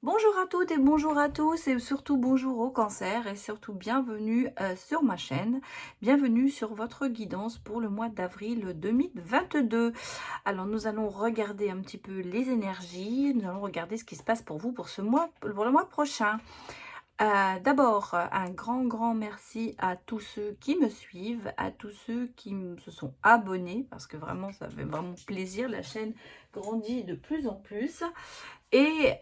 Bonjour à toutes et bonjour à tous et surtout bonjour au cancer et surtout bienvenue sur ma chaîne. Bienvenue sur votre guidance pour le mois d'avril 2022. Alors nous allons regarder un petit peu les énergies, nous allons regarder ce qui se passe pour vous pour ce mois, pour le mois prochain. D'abord, un grand merci à tous ceux qui me suivent, à tous ceux qui se sont abonnés, parce que vraiment, ça fait vraiment plaisir. La chaîne grandit de plus en plus. Et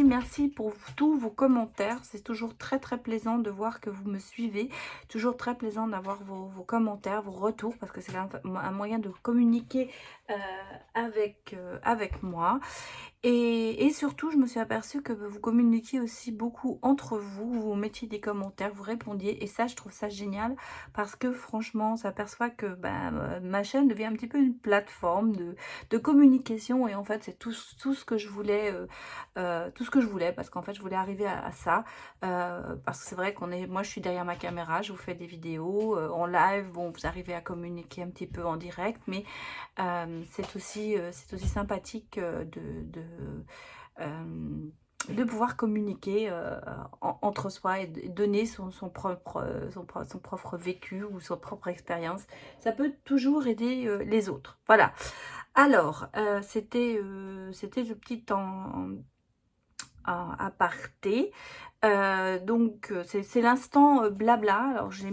merci pour tous vos commentaires. C'est toujours très plaisant de voir que vous me suivez. Toujours très plaisant d'avoir vos commentaires, vos retours, parce que c'est un moyen de communiquer avec moi. Et surtout, je me suis aperçue que vous communiquiez aussi beaucoup entre vous, vous mettiez des commentaires, vous répondiez. Et ça, je trouve ça génial parce que franchement, on s'aperçoit que ma chaîne devient un petit peu une plateforme de communication. Et en fait, c'est tout ce que je voulais, parce qu'en fait, je voulais arriver à ça. Parce que c'est vrai moi, je suis derrière ma caméra, je vous fais des vidéos en live. Bon, vous arrivez à communiquer un petit peu en direct, mais c'est aussi sympathique de pouvoir communiquer entre soi et donner son propre vécu ou son propre expérience. Ça peut toujours aider les autres. Voilà. Alors, c'était le petit aparté. Donc c'est l'instant blabla. Alors je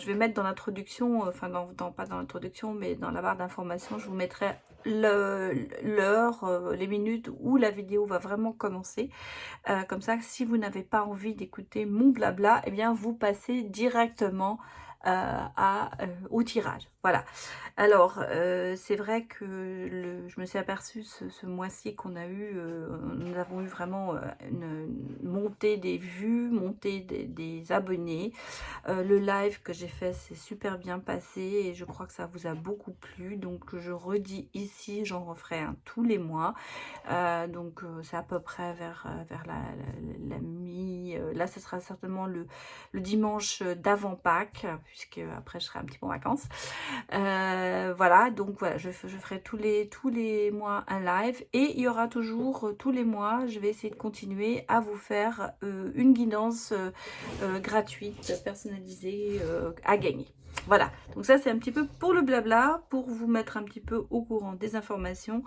vais mettre dans l'introduction, enfin pas dans l'introduction, mais dans la barre d'information, je vous mettrai l'heure, les minutes où la vidéo va vraiment commencer. Comme ça, si vous n'avez pas envie d'écouter mon blabla, eh bien vous passez directement au tirage. Voilà. Alors, c'est vrai que je me suis aperçue ce mois-ci qu'on a eu, nous avons eu vraiment une montée des vues, montée des abonnés. Le live que j'ai fait s'est super bien passé et je crois que ça vous a beaucoup plu. Donc, je redis ici, j'en referai un tous les mois. Donc, c'est à peu près vers la mi... là, ce sera certainement le dimanche d'avant Pâques, puisque après, je serai un petit peu en vacances. Voilà, donc voilà, je ferai tous les mois un live et il y aura toujours tous les mois, je vais essayer de continuer à vous faire une guidance gratuite, personnalisée à gagner. Voilà, donc ça c'est un petit peu pour le blabla, pour vous mettre un petit peu au courant des informations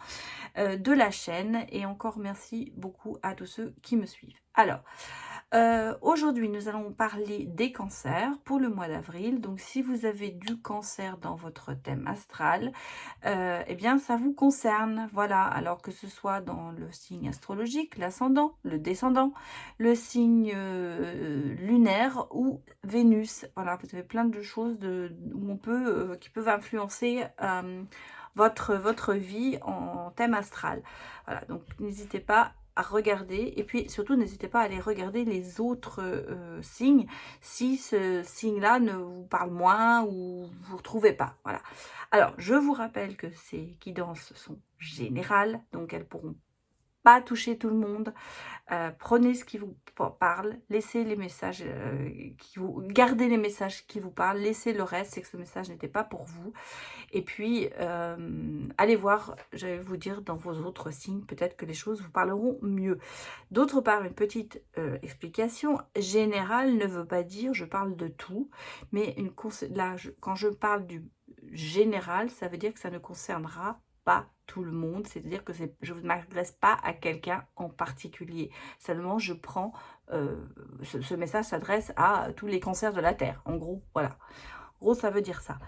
de la chaîne. Et encore merci beaucoup à tous ceux qui me suivent. Alors, aujourd'hui, nous allons parler des cancers pour le mois d'avril. Donc, si vous avez du cancer dans votre thème astral, eh bien, ça vous concerne. Voilà, alors que ce soit dans le signe astrologique, l'ascendant, le descendant, le signe lunaire ou Vénus. Voilà, vous avez plein de choses qui peuvent influencer votre vie en thème astral. Voilà, donc n'hésitez pas à regarder et puis surtout n'hésitez pas à aller regarder les autres signes si ce signe-là ne vous parle moins ou vous ne retrouvez pas. Voilà. Alors, je vous rappelle que ces guidances sont générales, donc elles pourront pas toucher tout le monde. Prenez ce qui vous parle, laissez les messages gardez les messages qui vous parlent, laissez le reste, c'est que ce message n'était pas pour vous. Et puis allez voir, je vais vous dire dans vos autres signes, peut-être que les choses vous parleront mieux. D'autre part, une petite explication générale ne veut pas dire je parle de tout, mais quand je parle du général, ça veut dire que ça ne concernera pas tout le monde, c'est-à-dire que je ne m'adresse pas à quelqu'un en particulier. Seulement, je prends, ce message s'adresse à tous les cancers de la Terre, en gros, voilà. En gros, ça veut dire ça.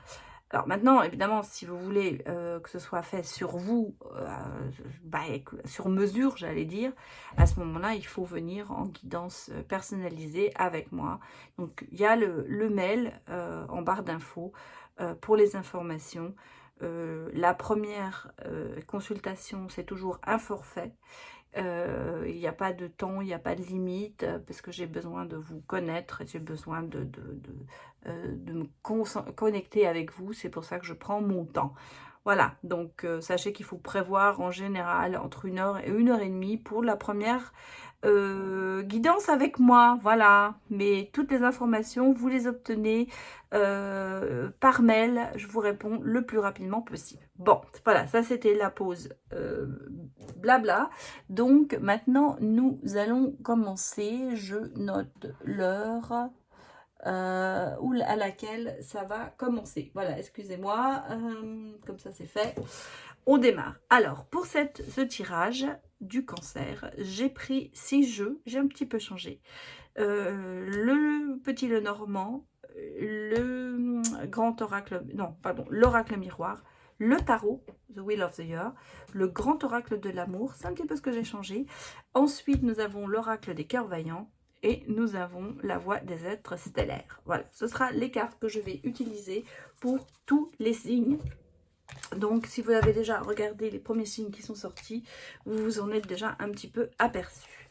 Alors maintenant, évidemment, si vous voulez que ce soit fait sur vous, sur mesure, j'allais dire, à ce moment-là, il faut venir en guidance personnalisée avec moi. Donc, il y a le mail en barre d'infos pour les informations. La première consultation, c'est toujours un forfait. Il n'y a pas de temps, il n'y a pas de limite, parce que j'ai besoin de vous connaître et j'ai besoin de me connecter avec vous. C'est pour ça que je prends mon temps. Voilà, donc sachez qu'il faut prévoir en général entre 1 heure et 1 heure et demie pour la première guidance avec moi. Voilà, mais toutes les informations, vous les obtenez par mail. Je vous réponds le plus rapidement possible. Bon, voilà, ça c'était la pause blabla. Donc maintenant, nous allons commencer. Je note l'heure à laquelle ça va commencer. Voilà, excusez-moi, comme ça c'est fait. On démarre. Alors, pour ce tirage du cancer, j'ai pris 6 jeux. J'ai un petit peu changé. Le petit Lenormand, le grand oracle, non, pardon, l'oracle miroir, le tarot, The Wheel of the Year, le grand oracle de l'amour, c'est un petit peu ce que j'ai changé. Ensuite, nous avons l'oracle des cœurs vaillants et nous avons la voix des êtres stellaires. Voilà, ce sera les cartes que je vais utiliser pour tous les signes. Donc, si vous avez déjà regardé les premiers signes qui sont sortis, vous vous en êtes déjà un petit peu aperçu.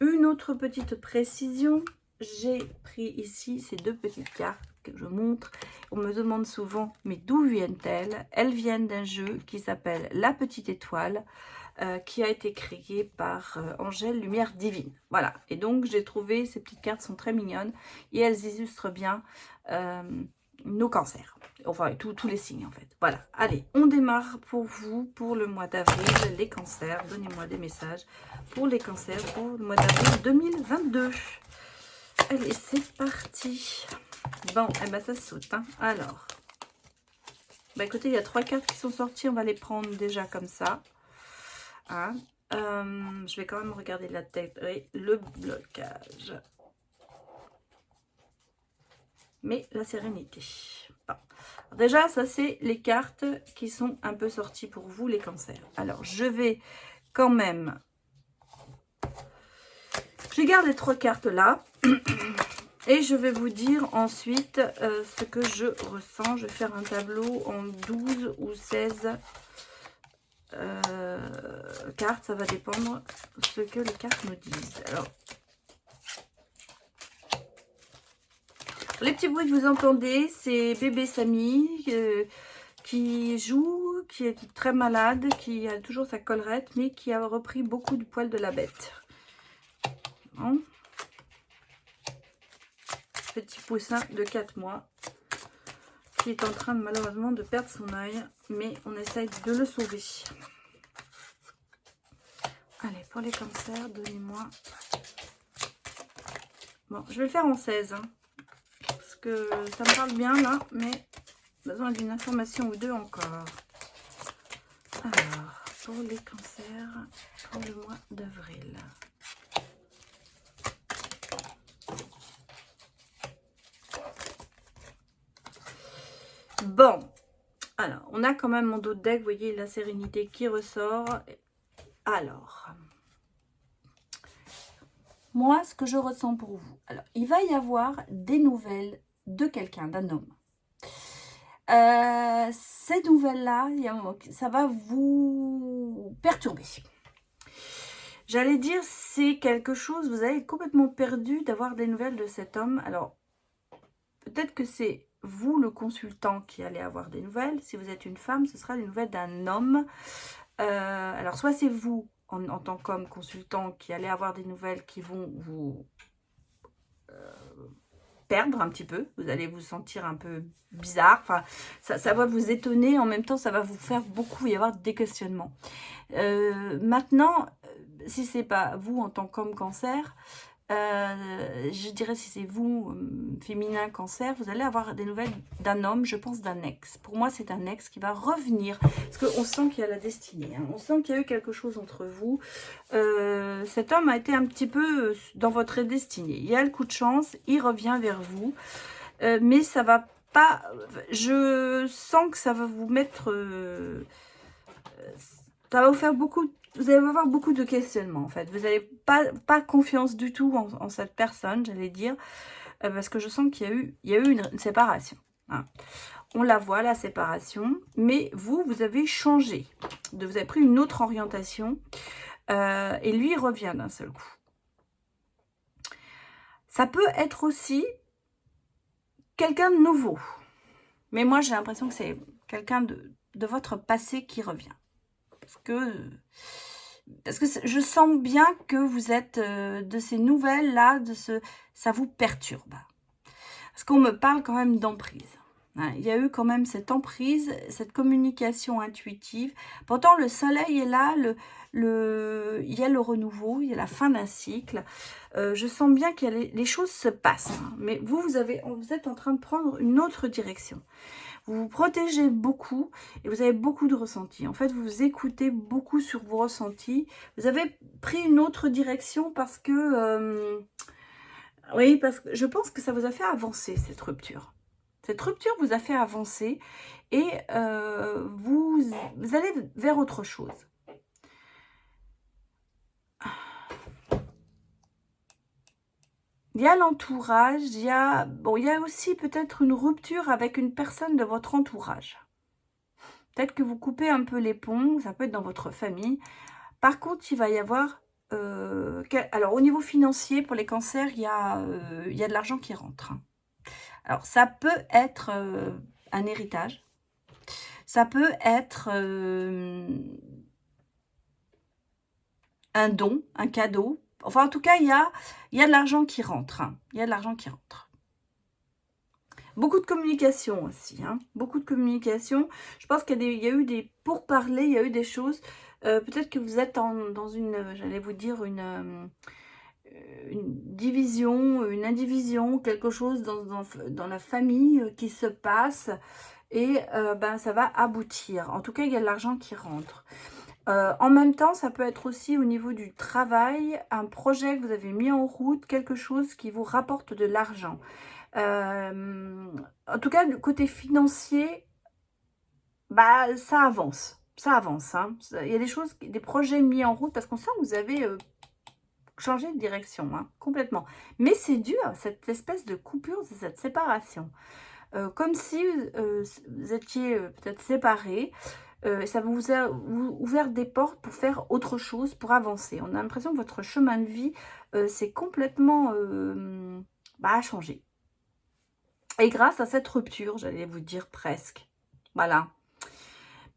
Une autre petite précision, j'ai pris ici ces 2 petites cartes que je montre. On me demande souvent, mais d'où viennent-elles? Elles viennent d'un jeu qui s'appelle La Petite Étoile, qui a été créé par Angèle Lumière Divine. Voilà, et donc j'ai trouvé, ces petites cartes sont très mignonnes et elles illustrent bien nos cancers. Enfin, tous les signes en fait. Voilà, allez, on démarre pour vous, pour le mois d'avril, les cancers. Donnez-moi des messages pour les cancers pour le mois d'avril 2022. Allez, c'est parti. Bon, eh ben ça saute. Hein. Alors, bah écoutez, il y a 3 cartes qui sont sorties. On va les prendre déjà comme ça. Hein. Je vais quand même regarder la tête et le blocage. Mais la sérénité. Bon. Déjà, ça c'est les cartes qui sont un peu sorties pour vous, les cancers. Alors, je vais quand même... Je garde les 3 cartes là. Et je vais vous dire ensuite ce que je ressens. Je vais faire un tableau en 12 ou 16 cartes. Ça va dépendre de ce que les cartes nous disent. Alors, les petits bruits que vous entendez, c'est bébé Samy qui joue, qui est très malade, qui a toujours sa collerette, mais qui a repris beaucoup de poils de la bête. Bon. Petit poussin de 4 mois qui est en train de malheureusement de perdre son œil, mais on essaye de le sauver. Allez, pour les cancers, donnez-moi... Bon, je vais le faire en 16, hein, parce que ça me parle bien là, mais besoin d'une information ou deux encore. Alors, pour les cancers, pour le mois d'avril. Bon, alors, on a quand même en dos de deck, vous voyez, la sérénité qui ressort. Alors, moi, ce que je ressens pour vous, alors, il va y avoir des nouvelles de quelqu'un, d'un homme. Ces nouvelles-là, ça va vous perturber. J'allais dire, c'est quelque chose, vous allez être complètement perdu d'avoir des nouvelles de cet homme. Alors, peut-être que c'est vous, le consultant, qui allez avoir des nouvelles. Si vous êtes une femme, ce sera des nouvelles d'un homme. Alors, soit c'est vous, en tant qu'homme consultant, qui allez avoir des nouvelles qui vont vous perdre un petit peu. Vous allez vous sentir un peu bizarre. Enfin, ça va vous étonner. En même temps, ça va vous faire beaucoup y avoir des questionnements. Maintenant, si c'est pas vous en tant qu'homme cancer, je dirais si c'est vous, féminin cancer, vous allez avoir des nouvelles d'un homme, je pense d'un ex. Pour moi, c'est un ex qui va revenir. Parce qu'on sent qu'il y a la destinée. Hein. On sent qu'il y a eu quelque chose entre vous. Cet homme a été un petit peu dans votre destinée. Il y a le coup de chance, il revient vers vous. Mais ça va pas... Je sens que ça va vous mettre... ça va vous faire beaucoup... Vous allez avoir beaucoup de questionnements en fait. Vous n'avez pas confiance du tout en cette personne, j'allais dire. Parce que je sens qu'il y a eu une séparation. Hein. On la voit, la séparation. Mais vous avez changé. Vous avez pris une autre orientation. Et lui, il revient d'un seul coup. Ça peut être aussi quelqu'un de nouveau. Mais moi, j'ai l'impression que c'est quelqu'un de votre passé qui revient. Parce que je sens bien que vous êtes de ces nouvelles-là, ça vous perturbe. Parce qu'on me parle quand même d'emprise. hein. Il y a eu quand même cette emprise, cette communication intuitive. Pourtant, le soleil est là, il y a le renouveau, il y a la fin d'un cycle. Je sens bien que les choses se passent, hein. Mais vous êtes en train de prendre une autre direction. Vous vous protégez beaucoup et vous avez beaucoup de ressentis. En fait, vous écoutez beaucoup sur vos ressentis. Vous avez pris une autre direction parce que... oui, parce que je pense que ça vous a fait avancer, cette rupture. Cette rupture vous a fait avancer et vous allez vers autre chose. Il y a l'entourage, il y a aussi peut-être une rupture avec une personne de votre entourage. Peut-être que vous coupez un peu les ponts, ça peut être dans votre famille. Par contre, il va y avoir... alors, au niveau financier, pour les cancers, il y a de l'argent qui rentre, hein. Alors, ça peut être un héritage. Ça peut être un don, un cadeau. Enfin, en tout cas, il y a de l'argent qui rentre, hein. Il y a de l'argent qui rentre. Beaucoup de communication aussi, hein. Beaucoup de communication. Je pense qu'il y a eu des pourparlers, il y a eu des choses. Peut-être que vous êtes dans une, j'allais vous dire, une division, une indivision, quelque chose dans la famille qui se passe. Et ben, ça va aboutir. En tout cas, il y a de l'argent qui rentre. En même temps, ça peut être aussi au niveau du travail, un projet que vous avez mis en route, quelque chose qui vous rapporte de l'argent. En tout cas, du côté financier, bah, ça avance. Ça avance, hein. Il y a des choses, des projets mis en route parce qu'on sent que vous avez changé de direction, hein, complètement. Mais c'est dû à cette espèce de coupure, cette séparation. Comme si vous étiez peut-être séparés. Ça vous a ouvert des portes pour faire autre chose, pour avancer. On a l'impression que votre chemin de vie s'est complètement changé. Et grâce à cette rupture, j'allais vous dire presque. Voilà.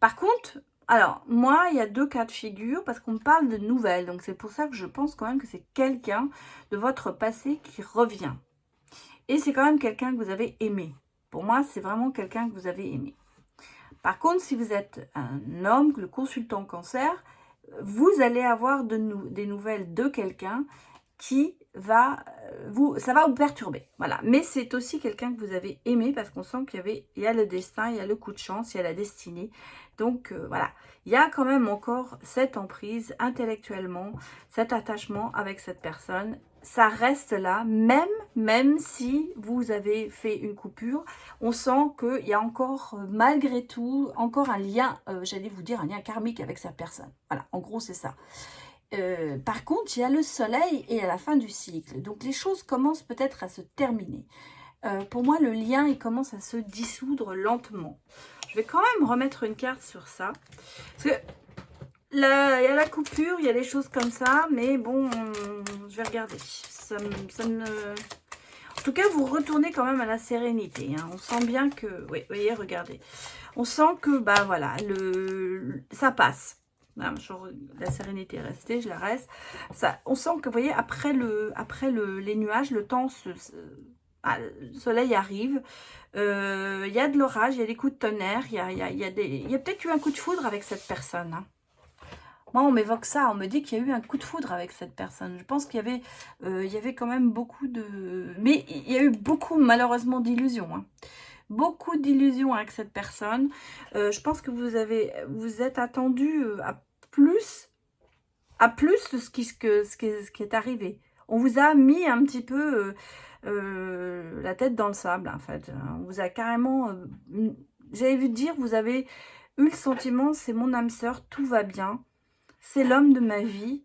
Par contre, alors, moi, il y a deux cas de figure parce qu'on me parle de nouvelles. Donc, c'est pour ça que je pense quand même que c'est quelqu'un de votre passé qui revient. Et c'est quand même quelqu'un que vous avez aimé. Pour moi, c'est vraiment quelqu'un que vous avez aimé. Par contre, si vous êtes un homme, le consultant cancer, vous allez avoir des nouvelles de quelqu'un qui va ça va vous perturber. Voilà. Mais c'est aussi quelqu'un que vous avez aimé parce qu'on sent qu'il y a le destin, il y a le coup de chance, il y a la destinée. Donc voilà, il y a quand même encore cette emprise intellectuellement, cet attachement avec cette personne. Ça reste là, même si vous avez fait une coupure, on sent qu'il y a encore, malgré tout, encore un lien, j'allais vous dire, un lien karmique avec cette personne. Voilà, en gros, c'est ça. Par contre, il y a le soleil et à la fin du cycle. Donc, les choses commencent peut-être à se terminer. Pour moi, le lien, il commence à se dissoudre lentement. Je vais quand même remettre une carte sur ça. Parce que il y a la coupure, il y a des choses comme ça. Mais bon, je vais regarder. En tout cas, vous retournez quand même à la sérénité, hein. On sent bien que... Oui, vous voyez, regardez. On sent que, bah voilà, ça passe. La sérénité est restée, je la reste. Ça, on sent que, vous voyez, après les nuages, le temps le soleil arrive. Il y a de l'orage, il y a des coups de tonnerre, il y a peut-être eu un coup de foudre avec cette personne, hein. Moi, on m'évoque ça, on me dit qu'il y a eu un coup de foudre avec cette personne. Je pense qu'il y avait quand même beaucoup de... Mais il y a eu beaucoup, malheureusement, d'illusions, hein. Beaucoup d'illusions avec cette personne. Je pense que vous êtes attendu à plus de ce qui est arrivé. On vous a mis un petit peu la tête dans le sable, en fait. On vous a carrément... j'allais vous dire, vous avez eu le sentiment, c'est mon âme sœur, tout va bien. C'est l'homme de ma vie.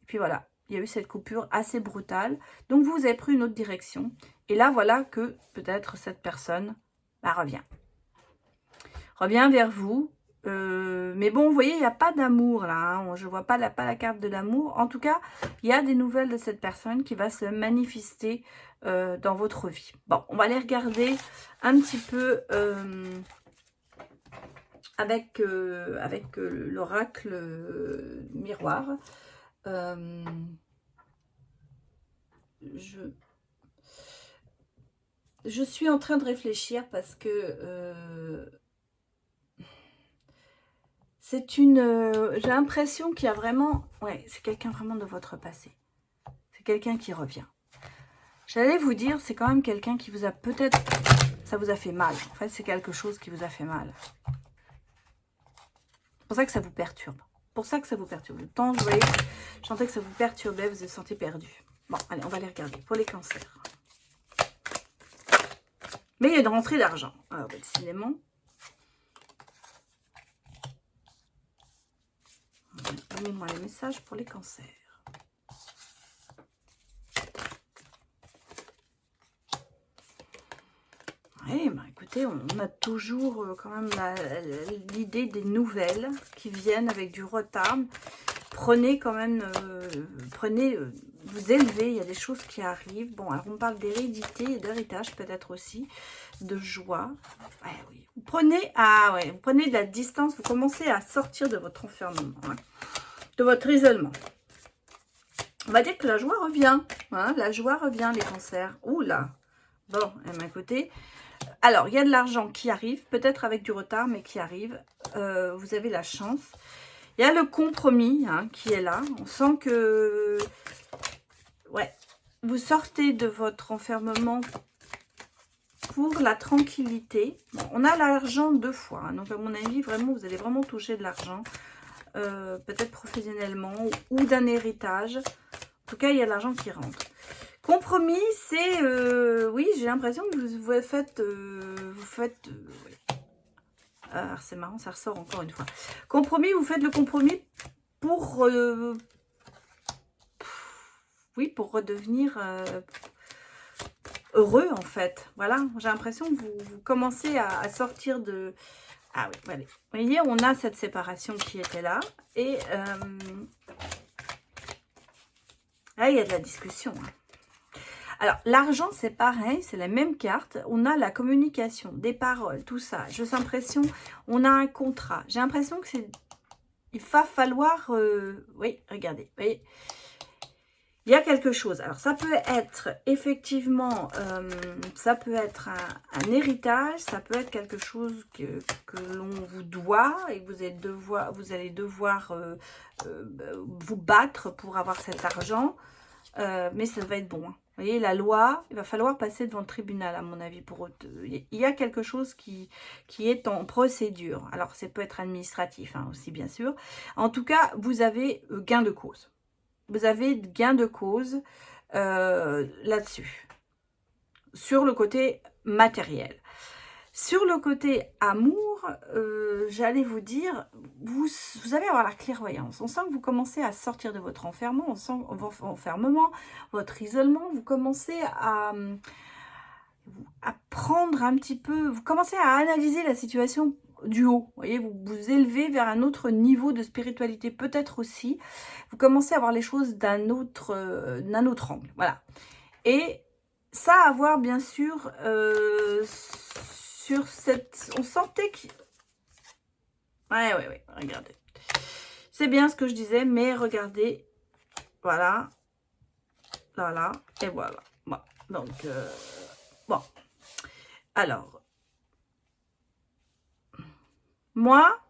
Et puis voilà, il y a eu cette coupure assez brutale. Donc vous avez pris une autre direction. Et là, voilà que peut-être cette personne revient vers vous. Mais bon, vous voyez, il n'y a pas d'amour là, hein. Je ne vois pas la carte de l'amour. En tout cas, il y a des nouvelles de cette personne qui va se manifester dans votre vie. Bon, on va aller regarder un petit peu avec l'oracle miroir. je suis en train de réfléchir parce que c'est une... j'ai l'impression qu'il y a vraiment... Ouais, c'est quelqu'un vraiment de votre passé. C'est quelqu'un qui revient. J'allais vous dire, c'est quand même quelqu'un qui vous a peut-être... Ça vous a fait mal. En fait, c'est quelque chose qui vous a fait mal. C'est pour ça que ça vous perturbe. Pour ça que ça vous perturbe. Le temps, je voyais, je sentais que ça vous perturbait, vous vous sentez perdu. Bon, allez, on va les regarder. Pour les cancers. Mais il y a une rentrée d'argent. Alors, décidément. Donnez-moi les messages pour les cancers. Oui, bah écoutez, on a toujours quand même l'idée des nouvelles qui viennent avec du retard. Prenez quand même, vous élevez, il y a des choses qui arrivent. Bon, alors on parle d'hérédité et d'héritage peut-être aussi, de joie. Ouais, oui. Vous prenez, vous prenez de la distance, vous commencez à sortir de votre enfermement, hein, de votre isolement. On va dire que la joie revient, hein, la joie revient, les cancers. Ouh là. Bon, à ma côté. Alors, il y a de l'argent qui arrive, peut-être avec du retard, mais qui arrive. Vous avez la chance. Il y a le compromis hein, qui est là. On sent que ouais, vous sortez de votre enfermement pour la tranquillité. Bon, on a l'argent 2 fois. Hein, donc, à mon avis, vraiment, vous allez vraiment toucher de l'argent. Peut-être professionnellement ou d'un héritage. En tout cas, il y a de l'argent qui rentre. Compromis, c'est... oui, j'ai l'impression que vous faites... alors, c'est marrant, ça ressort encore une fois. Compromis, vous faites le compromis pour... oui, pour redevenir heureux, en fait. Voilà, j'ai l'impression que vous commencez à sortir de... Ah oui, allez. Vous voyez, on a cette séparation qui était là. Et... là, il y a de la discussion, hein. Alors, l'argent, c'est pareil, c'est la même carte. On a la communication, des paroles, tout ça. J'ai l'impression, on a un contrat. J'ai l'impression que c'est... Il va falloir... oui, regardez, vous voyez. Il y a quelque chose. Alors, ça peut être effectivement... ça peut être un héritage. Ça peut être quelque chose que l'on vous doit et que vous allez devoir vous battre pour avoir cet argent. Mais ça va être bon, hein. Vous voyez, la loi, il va falloir passer devant le tribunal, à mon avis. Il y a quelque chose qui est en procédure. Alors, ça peut être administratif hein, aussi, bien sûr. En tout cas, vous avez gain de cause. Vous avez gain de cause là-dessus. Sur le côté matériel. Sur le côté amour, j'allais vous dire, vous allez avoir la clairvoyance. On sent que vous commencez à sortir de votre enfermement, votre isolement. Vous commencez à prendre un petit peu, vous commencez à analyser la situation du haut. Vous voyez, vous vous élevez vers un autre niveau de spiritualité, peut-être aussi. Vous commencez à voir les choses d'un autre angle. Voilà. Et ça a à voir, bien sûr, sur cette... On sentait que... Ouais, regardez. C'est bien ce que je disais, mais regardez. Voilà. Voilà. Et voilà. Bon. Donc, bon. Alors. Moi,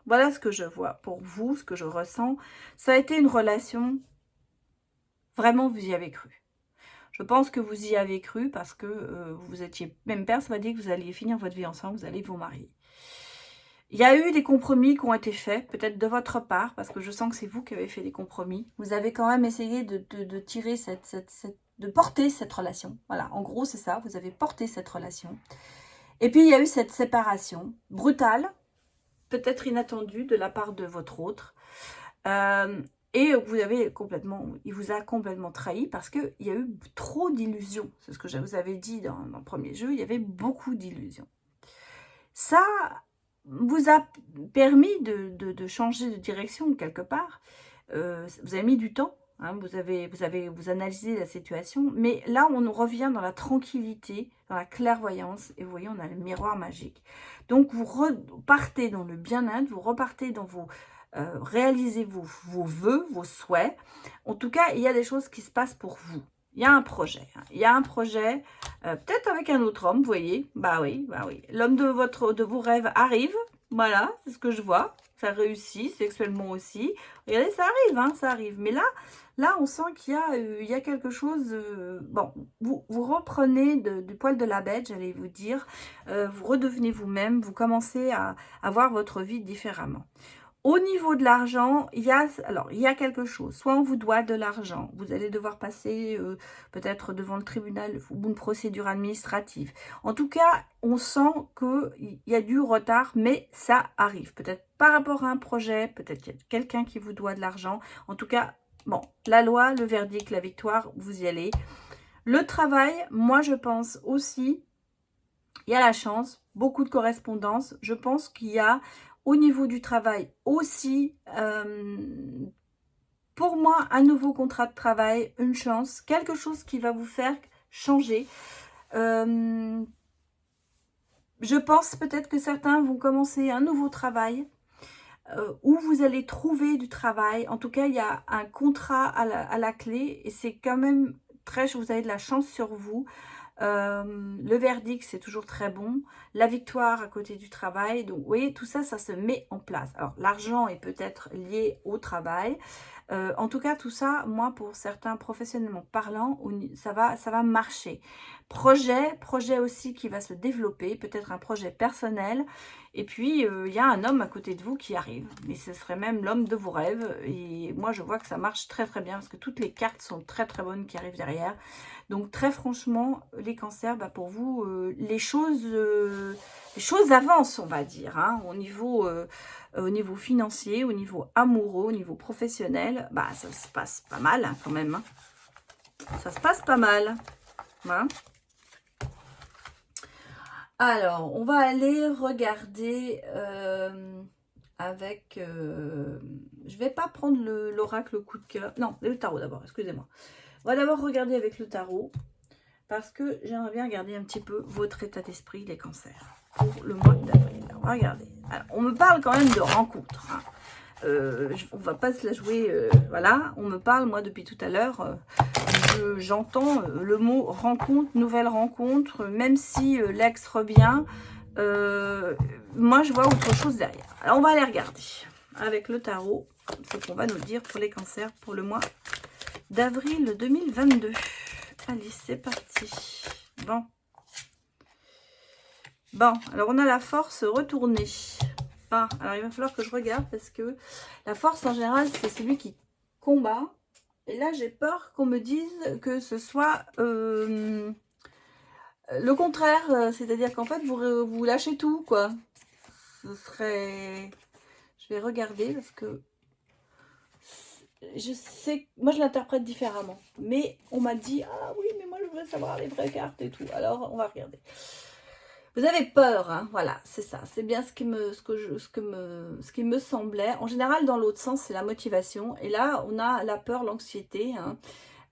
voilà ce que je vois. Pour vous, ce que je ressens, ça a été une relation... Vraiment, vous y avez cru. Je pense que vous y avez cru parce que vous étiez même persuadé que vous alliez finir votre vie ensemble, vous allez vous marier. Il y a eu des compromis qui ont été faits, peut-être de votre part, parce que je sens que c'est vous qui avez fait des compromis. Vous avez quand même essayé de tirer de porter cette relation. Voilà, en gros, c'est ça, vous avez porté cette relation. Et puis, il y a eu cette séparation brutale, peut-être inattendue de la part de votre autre. Et vous avez il vous a complètement trahi parce qu'il y a eu trop d'illusions. C'est ce que je vous avais dit dans le premier jeu, il y avait beaucoup d'illusions. Ça vous a permis de changer de direction quelque part. Vous avez mis du temps, hein, vous analysez la situation, mais là on revient dans la tranquillité, dans la clairvoyance, et vous voyez, on a le miroir magique. Donc vous repartez dans le bien-être, vous repartez dans vos... réalisez vos vœux, vos souhaits. En tout cas, il y a des choses qui se passent pour vous. Il y a un projet. Hein. Il y a un projet, peut-être avec un autre homme, vous voyez. Bah oui, bah oui. L'homme de vos rêves arrive. Voilà, c'est ce que je vois. Ça réussit, sexuellement aussi. Regardez, ça arrive, hein, ça arrive. Mais là, on sent il y a quelque chose... bon, vous reprenez du poil de la bête, j'allais vous dire. Vous redevenez vous-même. Vous commencez à voir votre vie différemment. Au niveau de l'argent, il y a quelque chose. Soit on vous doit de l'argent. Vous allez devoir passer peut-être devant le tribunal ou une procédure administrative. En tout cas, on sent qu'il y a du retard, mais ça arrive. Peut-être par rapport à un projet, peut-être qu'il y a quelqu'un qui vous doit de l'argent. En tout cas, bon, la loi, le verdict, la victoire, vous y allez. Le travail, moi je pense aussi, il y a la chance, beaucoup de correspondance. Je pense qu'il y a au niveau du travail aussi, pour moi, un nouveau contrat de travail, une chance, quelque chose qui va vous faire changer. Je pense peut-être que certains vont commencer un nouveau travail où vous allez trouver du travail. En tout cas, il y a un contrat à la clé et c'est quand même vous avez de la chance sur vous. Le verdict, c'est toujours très bon. La victoire à côté du travail. Donc, vous voyez, tout ça, ça se met en place. Alors, l'argent est peut-être lié au travail. En tout cas, tout ça, moi, pour certains, professionnellement parlant, ça va marcher. Projet aussi qui va se développer. Peut-être un projet personnel. Et puis, il y a un homme à côté de vous qui arrive. Mais ce serait même l'homme de vos rêves. Et moi, je vois que ça marche très, très bien. Parce que toutes les cartes sont très, très bonnes qui arrivent derrière. Donc, très franchement, les cancers, bah, pour vous, les choses avancent, on va dire. Hein, au niveau financier, au niveau amoureux, au niveau professionnel. Bah, ça se passe pas mal, hein, quand même. Hein. Ça se passe pas mal. Hein. Alors, on va aller regarder avec... je vais pas prendre l'oracle coup de cœur. Non, le tarot d'abord, excusez-moi. On va d'abord regarder avec le tarot. Parce que j'aimerais bien regarder un petit peu votre état d'esprit, les cancers, pour le mois d'avril. On va regarder. Alors, on me parle quand même de rencontres. Hein. On va pas se la jouer, voilà. On me parle, moi, depuis tout à l'heure, j'entends le mot rencontre, nouvelle rencontre, même si l'ex revient, moi, je vois autre chose derrière. Alors, on va aller regarder avec le tarot, ce qu'on va nous dire pour les cancers pour le mois d'avril 2022. Allez, c'est parti. Bon. Bon, alors on a la force retournée. Ah, alors il va falloir que je regarde parce que la force en général, c'est celui qui combat. Et là, j'ai peur qu'on me dise que ce soit le contraire. C'est-à-dire qu'en fait, vous lâchez tout, quoi. Ce serait... Je vais regarder parce que je sais, moi je l'interprète différemment, mais on m'a dit, ah oui, mais moi je voudrais savoir les vraies cartes et tout, alors on va regarder. Vous avez peur, hein, voilà, c'est ça, c'est bien ce qui me semblait. En général, dans l'autre sens, c'est la motivation, et là, on a la peur, l'anxiété, hein.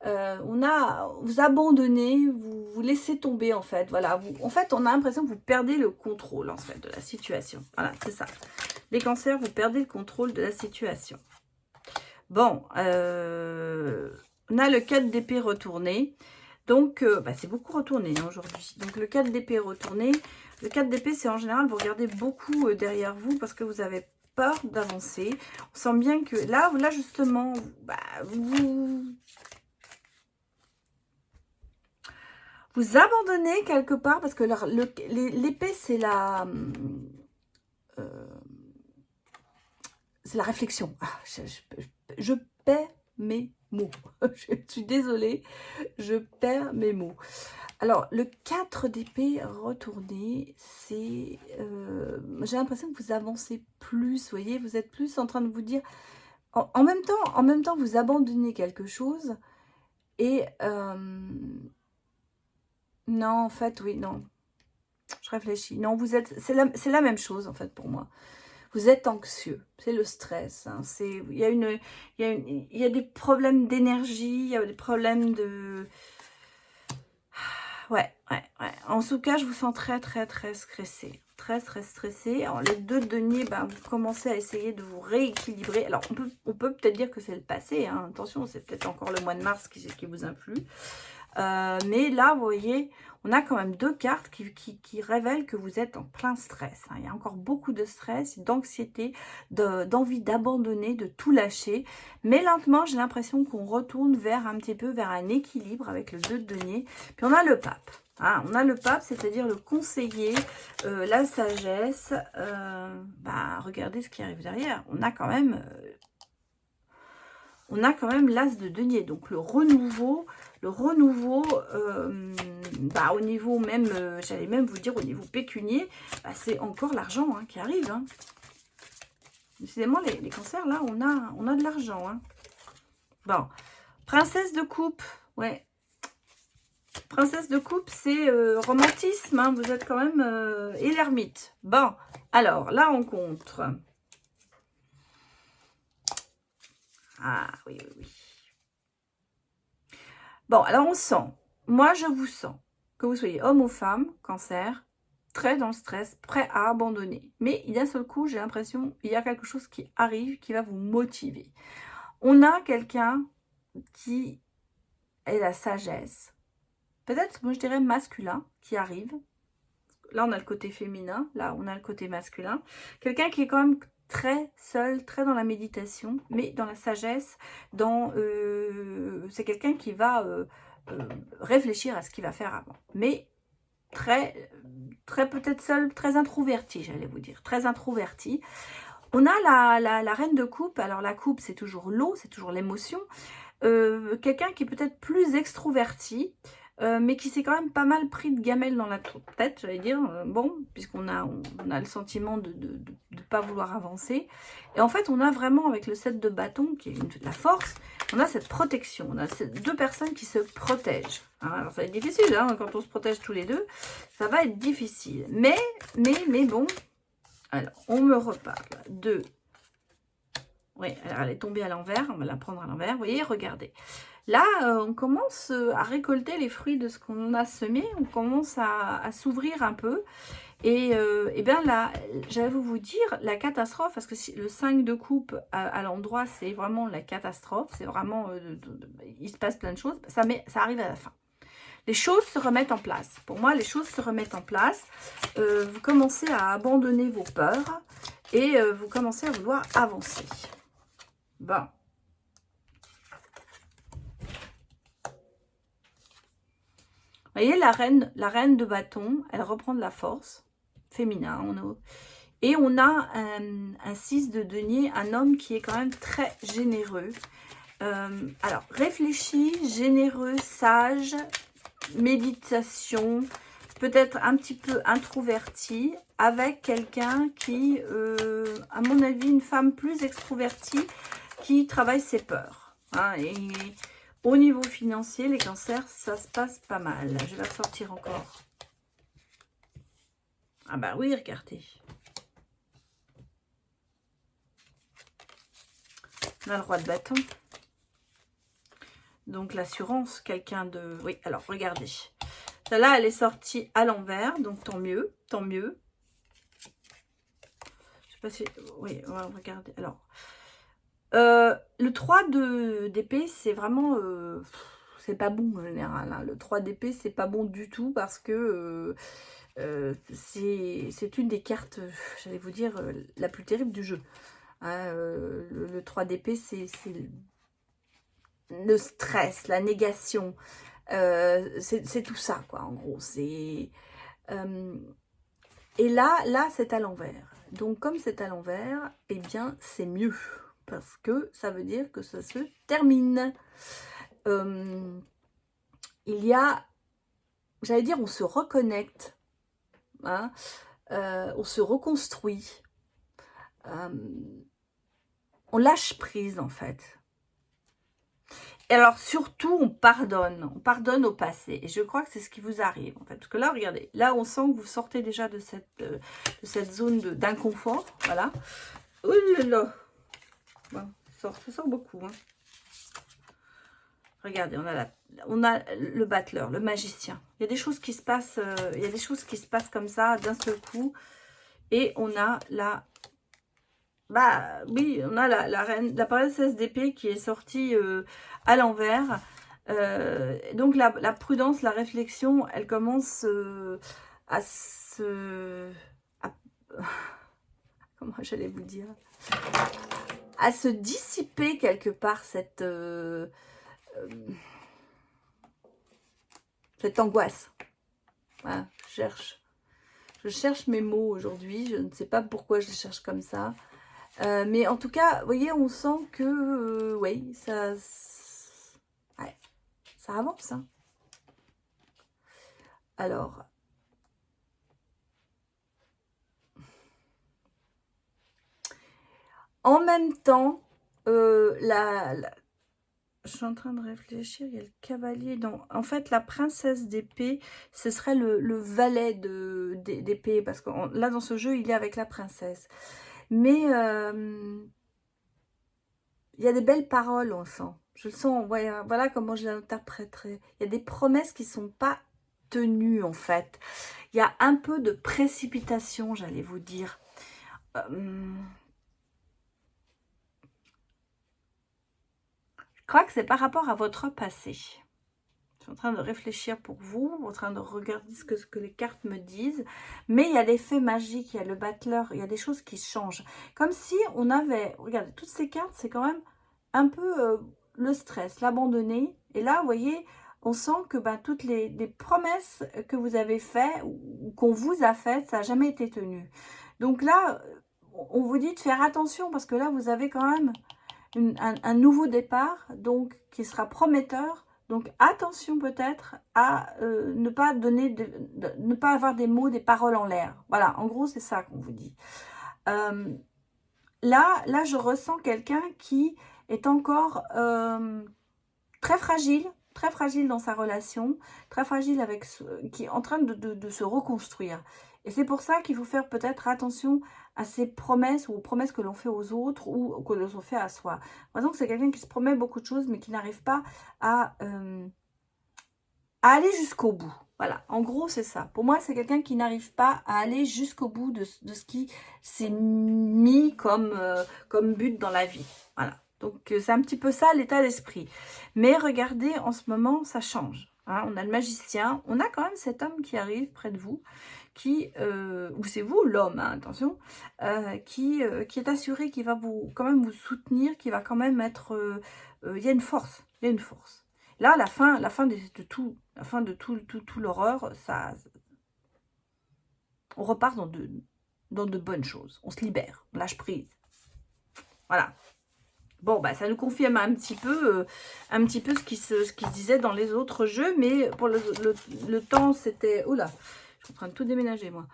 Vous abandonnez, vous laissez tomber, en fait, voilà, en fait, on a l'impression que vous perdez le contrôle, en fait, de la situation, voilà, c'est ça. Les cancers, vous perdez le contrôle de la situation. Bon, on a le 4 d'épée retourné. Donc, c'est beaucoup retourné hein, aujourd'hui. Donc, le 4 d'épée retourné. Le 4 d'épée, c'est en général, vous regardez beaucoup derrière vous parce que vous avez peur d'avancer. On sent bien que là justement, vous abandonnez quelque part parce que l'épée, c'est la réflexion. Ah, je perds mes mots. Je suis désolée, je perds mes mots. Alors, le 4 d'épée retourné, c'est... j'ai l'impression que vous avancez plus, vous voyez, vous êtes plus en train de vous dire... En même temps, vous abandonnez quelque chose et... non, en fait, oui, non. Je réfléchis. Non, c'est la même chose, en fait, pour moi. Vous êtes anxieux, c'est le stress. Hein, il y a des problèmes d'énergie, il y a des problèmes de... Ouais. En tout cas, je vous sens très, très, très stressé. très stressé. Alors, les 2 deniers, ben, vous commencez à essayer de vous rééquilibrer. Alors, on peut peut-être dire que c'est le passé. Hein. Attention, c'est peut-être encore le mois de mars qui vous influe. Mais là, vous voyez, on a quand même 2 cartes qui révèlent que vous êtes en plein stress. Hein. Il y a encore beaucoup de stress, d'anxiété, d'envie d'abandonner, de tout lâcher. Mais lentement, j'ai l'impression qu'on retourne vers un petit peu vers un équilibre avec le 2 de denier. Puis on a le pape. Hein. On a le pape, c'est-à-dire le conseiller, la sagesse. Bah, regardez ce qui arrive derrière. On a quand même l'as de denier. Donc le renouveau, bah, au niveau même, j'allais même vous dire au niveau pécunier, bah, c'est encore l'argent hein, qui arrive. Hein. Décidément, les cancers, là, on a de l'argent. Hein. Bon, princesse de coupe, ouais. Princesse de coupe, c'est romantisme, hein. Vous êtes quand même... et l'ermite. Bon, alors, la rencontre. Ah, oui. Bon, alors on sent, moi je vous sens, que vous soyez homme ou femme, cancer, très dans le stress, prêt à abandonner. Mais d'un seul coup, j'ai l'impression qu'il y a quelque chose qui arrive, qui va vous motiver. On a quelqu'un qui est la sagesse, peut-être, moi je dirais masculin, qui arrive. Là, on a le côté féminin, là, on a le côté masculin. Quelqu'un qui est quand même très seul, très dans la méditation, mais dans la sagesse, c'est quelqu'un qui va réfléchir à ce qu'il va faire avant. Mais très peut-être seul, très introverti, j'allais vous dire, très introverti. On a la reine de coupe. Alors la coupe, c'est toujours l'eau, c'est toujours l'émotion. Quelqu'un qui est peut-être plus extroverti, mais qui s'est quand même pas mal pris de gamelle dans la tête, j'allais dire, bon, puisqu'on a le sentiment de ne pas vouloir avancer. Et en fait, on a vraiment, avec le 7 de bâton, qui est la force, on a cette protection, on a ces 2 personnes qui se protègent. Hein. Alors, ça va être difficile, hein, quand on se protège tous les 2, ça va être difficile. Mais bon, alors, on me reparle de... Oui, alors elle est tombée à l'envers, on va la prendre à l'envers, vous voyez, regardez. Là, on commence à récolter les fruits de ce qu'on a semé, on commence à s'ouvrir un peu. Et bien là, j'allais vous dire la catastrophe, parce que si, le 5 de coupe à l'endroit, c'est vraiment la catastrophe, c'est vraiment, il se passe plein de choses, ça arrive à la fin. Les choses se remettent en place. Pour moi, les choses se remettent en place. Vous commencez à abandonner vos peurs et vous commencez à vouloir avancer. Bon. Vous voyez, la reine de bâton, elle reprend de la force, féminin. Et on a un 6 de denier, un homme qui est quand même très généreux. Alors, réfléchi, généreux, sage, méditation, peut-être un petit peu introverti, avec quelqu'un qui, à mon avis, une femme plus extrovertie, qui travaille ses peurs. Hein, et au niveau financier, les cancers, ça se passe pas mal. Je vais ressortir encore. Ah bah oui, regardez. On a le roi de bâton. Donc l'assurance, quelqu'un de... Oui, alors regardez. Celle-là, elle est sortie à l'envers, donc tant mieux, tant mieux. Je sais pas si... Oui, on va regarder. Alors, le 3 d'épée, c'est vraiment... c'est pas bon en général. Hein. Le 3 d'épée, c'est pas bon du tout parce que c'est une des cartes, j'allais vous dire, la plus terrible du jeu. Hein, le 3 d'épée, c'est le stress, la négation. C'est tout ça, quoi, en gros. C'est... et là c'est à l'envers. Donc, comme c'est à l'envers, eh bien, c'est mieux. Parce que ça veut dire que ça se termine. Il y a, j'allais dire, on se reconnecte. Hein, on se reconstruit. On lâche prise, en fait. Et alors, surtout, on pardonne au passé. Et je crois que c'est ce qui vous arrive, en fait. Parce que là, regardez, là, on sent que vous sortez déjà de cette zone d'inconfort. Voilà. Oh là là. Bon, ça sort beaucoup. Hein. Regardez, on a le battleur, le magicien. Il y a des choses qui se passent, comme ça, d'un seul coup. Et on a la... Bah oui, on a la reine, la princesse d'épée qui est sortie à l'envers. Donc la prudence, la réflexion, elle commence à se... à- comment j'allais vous dire, à se dissiper quelque part cette angoisse. Voilà, je cherche mes mots aujourd'hui, je ne sais pas pourquoi je les cherche comme ça. Mais en tout cas, vous voyez, on sent que, oui, ouais, ça avance. Hein. Alors, en même temps, je suis en train de réfléchir, il y a le cavalier. En fait, la princesse d'épée, ce serait le valet d'épée, parce que là, dans ce jeu, il est avec la princesse. Mais il y a des belles paroles, on sent. Je le sens, ouais, voilà comment je l'interpréterais. Il y a des promesses qui ne sont pas tenues, en fait. Il y a un peu de précipitation, j'allais vous dire. Je crois que c'est par rapport à votre passé. Je suis en train de réfléchir pour vous, en train de regarder ce que les cartes me disent. Mais il y a l'effet magique, il y a le battleur, il y a des choses qui changent. Comme si on avait... Regardez, toutes ces cartes, c'est quand même un peu le stress, l'abandonner. Et là, vous voyez, on sent que toutes les promesses que vous avez faites ou qu'on vous a faites, ça n'a jamais été tenu. Donc là, on vous dit de faire attention parce que là, vous avez quand même un nouveau départ, donc qui sera prometteur. Donc attention peut-être à ne pas donner, ne pas avoir des mots, des paroles en l'air. Voilà, en gros c'est ça qu'on vous dit. Là, je ressens quelqu'un qui est encore très fragile dans sa relation, très fragile qui est en train de se reconstruire. Et c'est pour ça qu'il faut faire peut-être attention à ces promesses ou aux promesses que l'on fait aux autres ou que l'on fait à soi. Par exemple, c'est quelqu'un qui se promet beaucoup de choses mais qui n'arrive pas à aller jusqu'au bout. Voilà, en gros, c'est ça. Pour moi, c'est quelqu'un qui n'arrive pas à aller jusqu'au bout de ce qui s'est mis comme but dans la vie. Voilà. Donc, c'est un petit peu ça l'état d'esprit. Mais regardez, en ce moment, ça change. Hein. On a le magicien. On a quand même cet homme qui arrive près de vous, ou c'est vous, l'homme, hein, attention, qui est assuré, qui va quand même vous soutenir, qui va quand même être... il y a une force. Il y a une force. Là, la fin de tout l'horreur, ça, on repart dans de bonnes choses. On se libère, on lâche prise. Voilà. Bon, ça nous confirme un petit peu ce qui se disait dans les autres jeux, mais pour le temps, c'était... Oula, je suis en train de tout déménager, moi.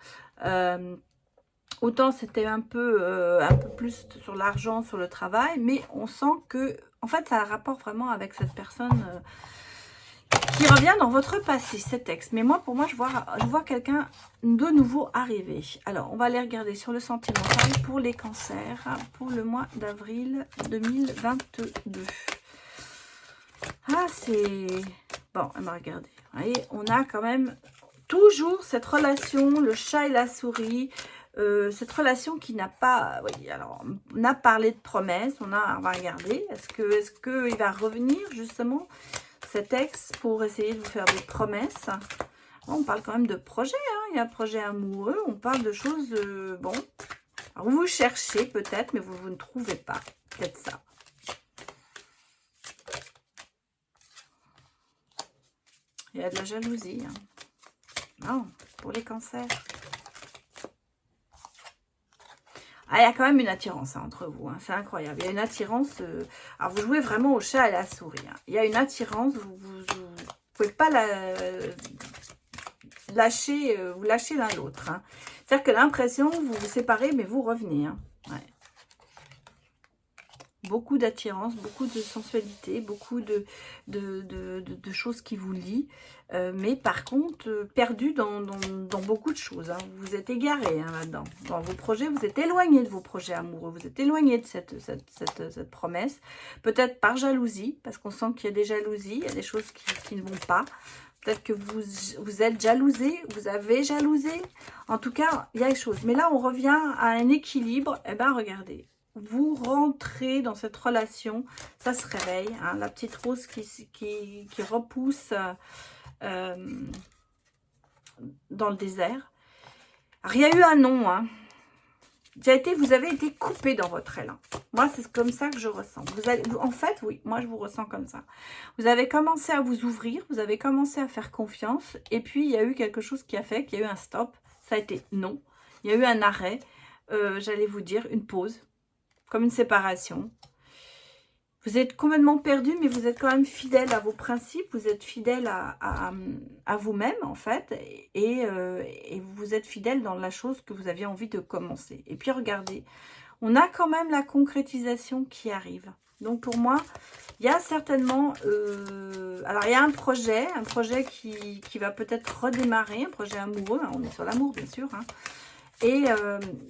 Autant c'était un peu plus sur l'argent, sur le travail, mais on sent que, en fait, ça a un rapport vraiment avec cette personne... qui revient dans votre passé, cet texte. Mais moi, pour moi, je vois quelqu'un de nouveau arriver. Alors, on va aller regarder sur le sentimental pour les cancers, pour le mois d'avril 2022. Ah, c'est... Bon, on va regarder. Vous voyez, on a quand même toujours cette relation, le chat et la souris, cette relation qui n'a pas... Oui, alors, on a parlé de promesses, on va regarder. Est-ce qu'il va revenir, justement cet ex pour essayer de vous faire des promesses? On parle quand même de projet, hein. Il y a un projet amoureux, on parle de choses, bon. Alors vous cherchez peut-être, mais vous ne trouvez pas. Peut-être ça. Il y a de la jalousie. Hein. Non, pour les cancers. Ah, il y a quand même une attirance entre vous, hein. C'est incroyable. Il y a une attirance. Alors, vous jouez vraiment au chat et à la souris. Hein. Il y a une attirance, vous pouvez pas lâcher l'un l'autre. Hein. C'est-à-dire que l'impression, vous vous séparez, mais vous revenez. Hein. Ouais. Beaucoup d'attirance, beaucoup de sensualité, beaucoup de choses qui vous lient. Mais par contre, perdu dans beaucoup de choses. Hein. Vous êtes égaré hein, là-dedans. Dans vos projets, vous êtes éloigné de vos projets amoureux. Vous êtes éloigné de cette promesse. Peut-être par jalousie, parce qu'on sent qu'il y a des jalousies, il y a des choses qui ne vont pas. Peut-être que vous êtes jalousé, vous avez jalousé. En tout cas, il y a des choses. Mais là, on revient à un équilibre. Eh bien, regardez. Vous rentrez dans cette relation. Ça se réveille. Hein, la petite rose qui repousse dans le désert. Alors, il y a eu un non. Hein. Vous avez été coupé dans votre élan. Moi, c'est comme ça que je ressens. En fait, oui, moi, je vous ressens comme ça. Vous avez commencé à vous ouvrir, vous avez commencé à faire confiance, et puis, il y a eu quelque chose qui a fait qu'il y a eu un stop. Ça a été non. Il y a eu un arrêt, j'allais vous dire, une pause, comme une séparation. Vous êtes complètement perdu, mais vous êtes quand même fidèle à vos principes, vous êtes fidèle à vous-même, en fait, et vous êtes fidèle dans la chose que vous aviez envie de commencer. Et puis, regardez, on a quand même la concrétisation qui arrive. Donc, pour moi, il y a certainement... alors, il y a un projet qui va peut-être redémarrer, un projet amoureux, hein, on est sur l'amour, bien sûr, hein. Et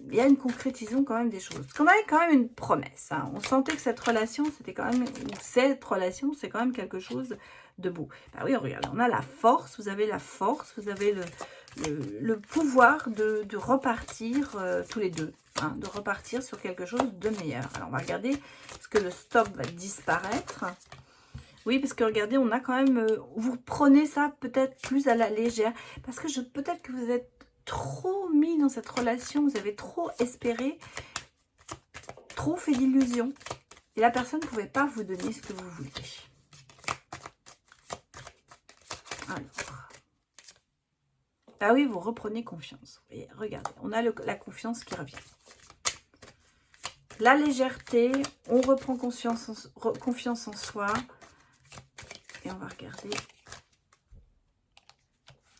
il y a une concrétisation quand même des choses. Parce qu'on avait quand même une promesse. Hein. On sentait que cette relation, c'était quand même... Cette relation, c'est quand même quelque chose de beau. Ben oui, regardez, on a la force. Vous avez la force. Vous avez le pouvoir de repartir tous les deux. Hein, de repartir sur quelque chose de meilleur. Alors, on va regarder. Est-ce que le stop va disparaître? Oui, parce que regardez, on a quand même... vous prenez ça peut-être plus à la légère. Parce que peut-être que vous êtes trop mis dans cette relation, vous avez trop espéré, trop fait d'illusions. Et la personne ne pouvait pas vous donner ce que vous vouliez. Alors. Ah oui, vous reprenez confiance. Et regardez, on a la confiance qui revient. La légèreté, on reprend confiance en soi. Et on va regarder.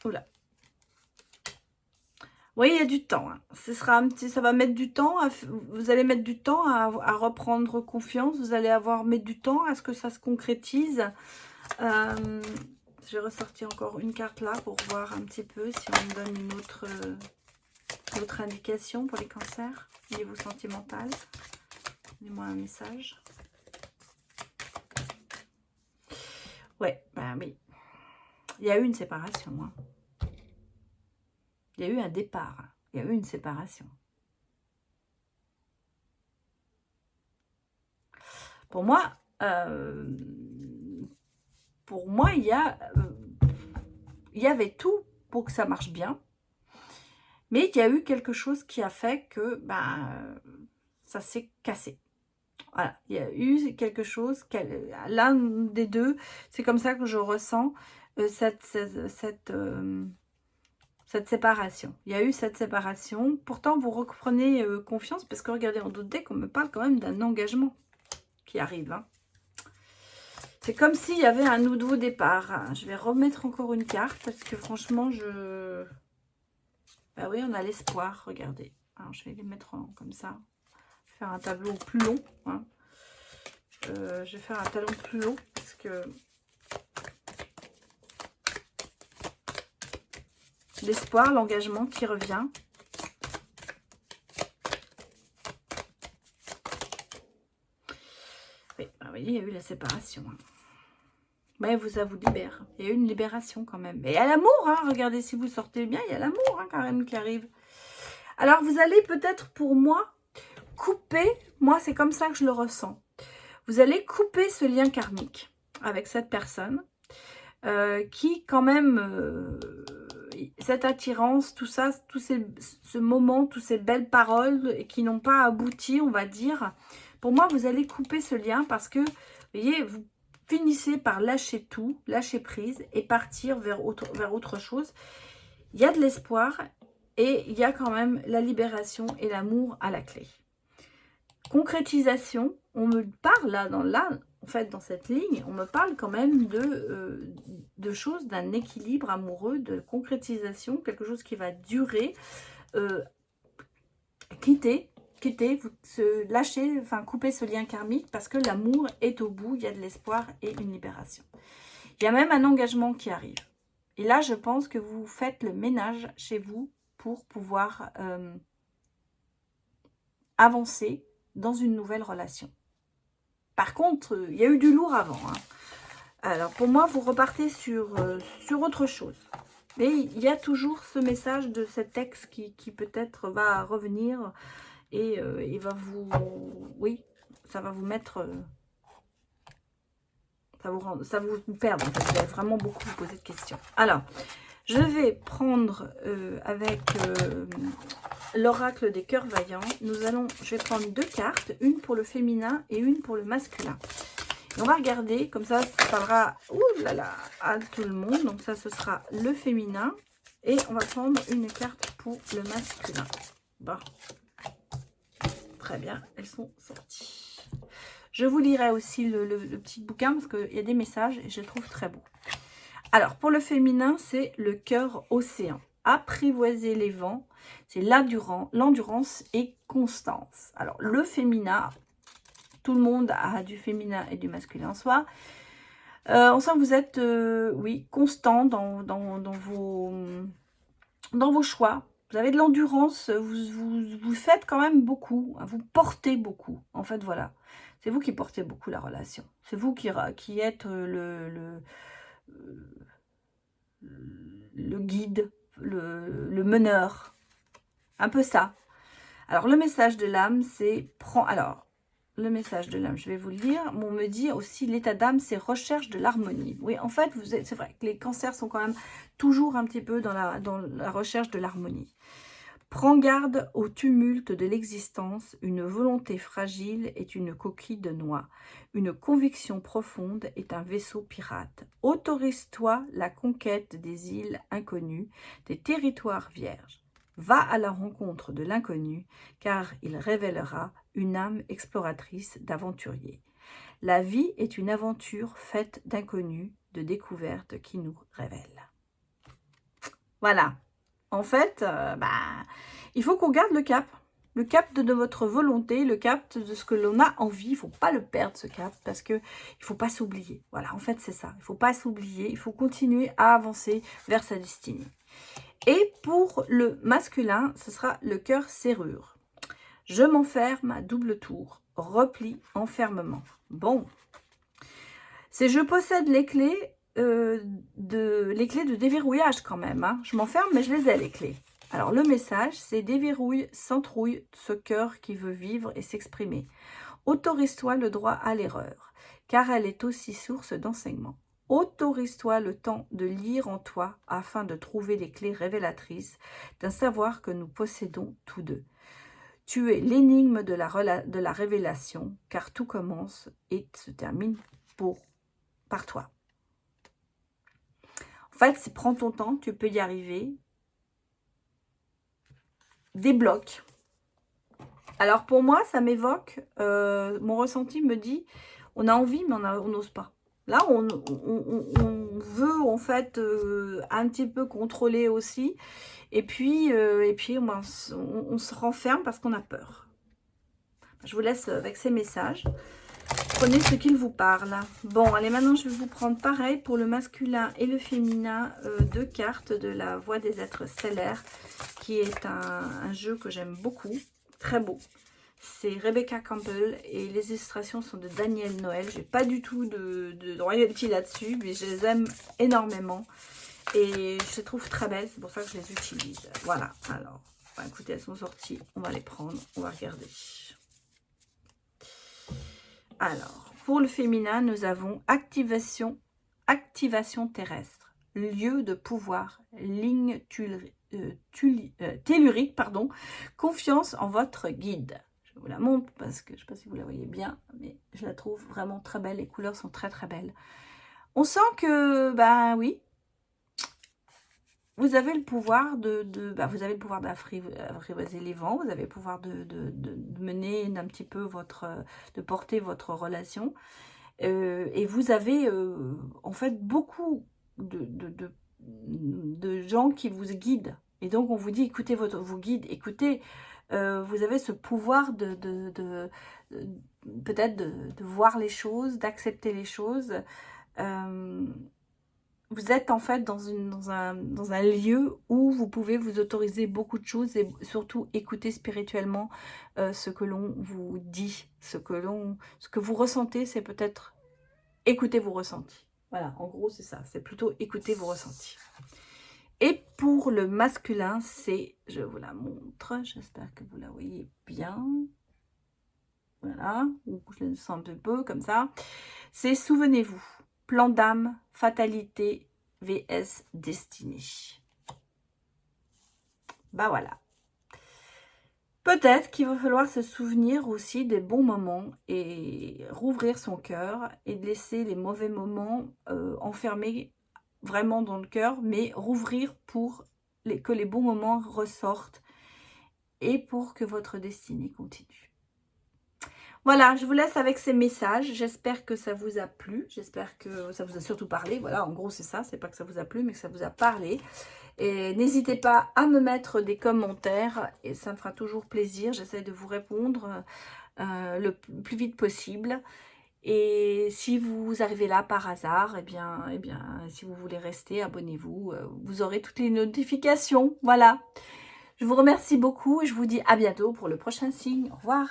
Oula. Oui, il y a du temps. Hein. Ça va mettre du temps. Vous allez mettre du temps à reprendre confiance. Vous allez mettre du temps à ce que ça se concrétise. Je vais ressortir encore une carte là pour voir un petit peu si on me donne une autre indication pour les cancers au niveau sentimental. Donnez-moi un message. Ouais, ben oui. Il y a eu une séparation. Hein. Il y a eu un départ, il y a eu une séparation. Pour moi, il y avait tout pour que ça marche bien. Mais il y a eu quelque chose qui a fait que ça s'est cassé. Voilà, il y a eu quelque chose, l'un des deux, c'est comme ça que je ressens cette séparation. Il y a eu cette séparation. Pourtant, vous reprenez confiance parce que regardez, on doute qu'on me parle quand même d'un engagement qui arrive. Hein. C'est comme s'il y avait un nouveau départ. Je vais remettre encore une carte parce que franchement, bah oui, on a l'espoir. Regardez. Alors, je vais les mettre comme ça. Je vais faire un tableau plus long. Hein. Je vais faire un tableau plus long parce que... L'espoir, l'engagement qui revient. Oui, vous voyez, il y a eu la séparation. Hein. Mais ça vous libère. Il y a eu une libération quand même. Et il y a l'amour, hein. Regardez si vous sortez bien, il y a l'amour hein, quand même qui arrive. Alors, vous allez peut-être pour moi couper, moi c'est comme ça que je le ressens. Vous allez couper ce lien karmique avec cette personne qui quand même... cette attirance, tout ça, ce moment, toutes ces belles paroles qui n'ont pas abouti, on va dire. Pour moi, vous allez couper ce lien parce que, vous voyez, vous finissez par lâcher tout, lâcher prise et partir vers autre chose. Il y a de l'espoir et il y a quand même la libération et l'amour à la clé. Concrétisation, on me parle là, en fait, dans cette ligne, on me parle quand même de choses, d'un équilibre amoureux, de concrétisation, quelque chose qui va durer, quitter, lâcher, enfin couper ce lien karmique parce que l'amour est au bout, il y a de l'espoir et une libération. Il y a même un engagement qui arrive. Et là, je pense que vous faites le ménage chez vous pour pouvoir avancer dans une nouvelle relation. Par contre, il y a eu du lourd avant. Hein. Alors, pour moi, vous repartez sur autre chose. Mais il y a toujours ce message de cet ex qui peut-être va revenir et il va vous... Oui, ça va vous mettre... ça va vous perdre. En fait. Vous allez vraiment beaucoup vous poser de questions. Alors, je vais prendre avec l'oracle des cœurs vaillants. Je vais prendre 2 cartes, une pour le féminin et une pour le masculin. Et on va regarder, comme ça parlera à tout le monde. Donc ça, ce sera le féminin. Et on va prendre une carte pour le masculin. Bon. Très bien, elles sont sorties. Je vous lirai aussi le petit bouquin parce qu'il y a des messages et je le trouve très beau. Alors, pour le féminin, c'est le cœur océan. Apprivoiser les vents, c'est l'endurance et constance. Alors, le féminin, tout le monde a du féminin et du masculin en soi. On sent que vous êtes, oui, constant dans vos choix. Vous avez de l'endurance, vous faites quand même beaucoup, vous portez beaucoup. En fait, voilà. C'est vous qui portez beaucoup la relation. C'est vous qui êtes le guide, le meneur. Un peu ça. Alors, le message de l'âme, c'est... Alors, le message de l'âme, je vais vous le lire. On me dit aussi, l'état d'âme, c'est recherche de l'harmonie. Oui, en fait, c'est vrai que les cancers sont quand même toujours un petit peu dans la recherche de l'harmonie. Prends garde au tumulte de l'existence. Une volonté fragile est une coquille de noix. Une conviction profonde est un vaisseau pirate. Autorise-toi la conquête des îles inconnues, des territoires vierges. Va à la rencontre de l'inconnu, car il révélera une âme exploratrice d'aventurier. La vie est une aventure faite d'inconnus, de découvertes qui nous révèlent. Voilà. En fait, il faut qu'on garde le cap de votre volonté, le cap de ce que l'on a envie. Il ne faut pas le perdre, ce cap, parce qu'il ne faut pas s'oublier. Voilà, en fait, c'est ça. Il ne faut pas s'oublier, il faut continuer à avancer vers sa destinée. Et pour le masculin, ce sera le cœur serrure. Je m'enferme à double tour, repli, enfermement. Bon, c'est je possède les clés de déverrouillage quand même. Hein. Je m'enferme, mais je les ai les clés. Alors le message, c'est déverrouille, s'entrouille ce cœur qui veut vivre et s'exprimer. Autorise-toi le droit à l'erreur, car elle est aussi source d'enseignement. Autorise-toi le temps de lire en toi afin de trouver les clés révélatrices d'un savoir que nous possédons tous deux. Tu es l'énigme de la révélation, car tout commence et se termine par toi. En fait, c'est prends ton temps, tu peux y arriver. Débloque. Alors pour moi, ça m'évoque, mon ressenti me dit, on a envie, mais on n'ose pas. Là, on veut en fait un petit peu contrôler aussi. Et puis on se renferme parce qu'on a peur. Je vous laisse avec ces messages. Prenez ce qu'il vous parle. Bon, allez, maintenant, je vais vous prendre pareil pour le masculin et le féminin, 2 cartes de la Voix des êtres stellaires, qui est un jeu que j'aime beaucoup. Très beau. C'est Rebecca Campbell et les illustrations sont de Daniel Noël. J'ai pas du tout de royalty là-dessus, mais je les aime énormément. Et je les trouve très belles, c'est pour ça que je les utilise. Voilà, alors, écoutez, elles sont sorties. On va les prendre, on va regarder. Alors, pour le féminin, nous avons activation terrestre, lieu de pouvoir, ligne tellurique, pardon, confiance en votre guide. Je vous la montre parce que je ne sais pas si vous la voyez bien, mais je la trouve vraiment très belle. Les couleurs sont très très belles. On sent que, oui, vous avez le pouvoir vous avez le pouvoir d'apprivoiser les vents, vous avez le pouvoir de mener un petit peu de porter votre relation. Et vous avez en fait beaucoup de gens qui vous guident. Et donc on vous dit, écoutez vos guides, écoutez, vous avez ce pouvoir peut-être de voir les choses, d'accepter les choses. Vous êtes en fait dans un lieu où vous pouvez vous autoriser beaucoup de choses et surtout écouter spirituellement ce que l'on vous dit, ce que vous ressentez, c'est peut-être écouter vos ressentis. Voilà, en gros, c'est ça. C'est plutôt écouter vos ressentis. Et pour le masculin, c'est, je vous la montre, j'espère que vous la voyez bien. Voilà, ou je le sens un peu comme ça. C'est souvenez-vous, plan d'âme, fatalité, vs destinée. Bah voilà. Peut-être qu'il va falloir se souvenir aussi des bons moments et rouvrir son cœur et de laisser les mauvais moments enfermés vraiment dans le cœur, mais rouvrir pour que les bons moments ressortent et pour que votre destinée continue. Voilà, je vous laisse avec ces messages. J'espère que ça vous a plu. J'espère que ça vous a surtout parlé. Voilà, en gros, c'est ça. C'est pas que ça vous a plu, mais que ça vous a parlé. Et n'hésitez pas à me mettre des commentaires. Et ça me fera toujours plaisir. J'essaie de vous répondre le plus vite possible. Et si vous arrivez là par hasard, eh bien, si vous voulez rester, abonnez-vous. Vous aurez toutes les notifications. Voilà. Je vous remercie beaucoup et je vous dis à bientôt pour le prochain signe. Au revoir.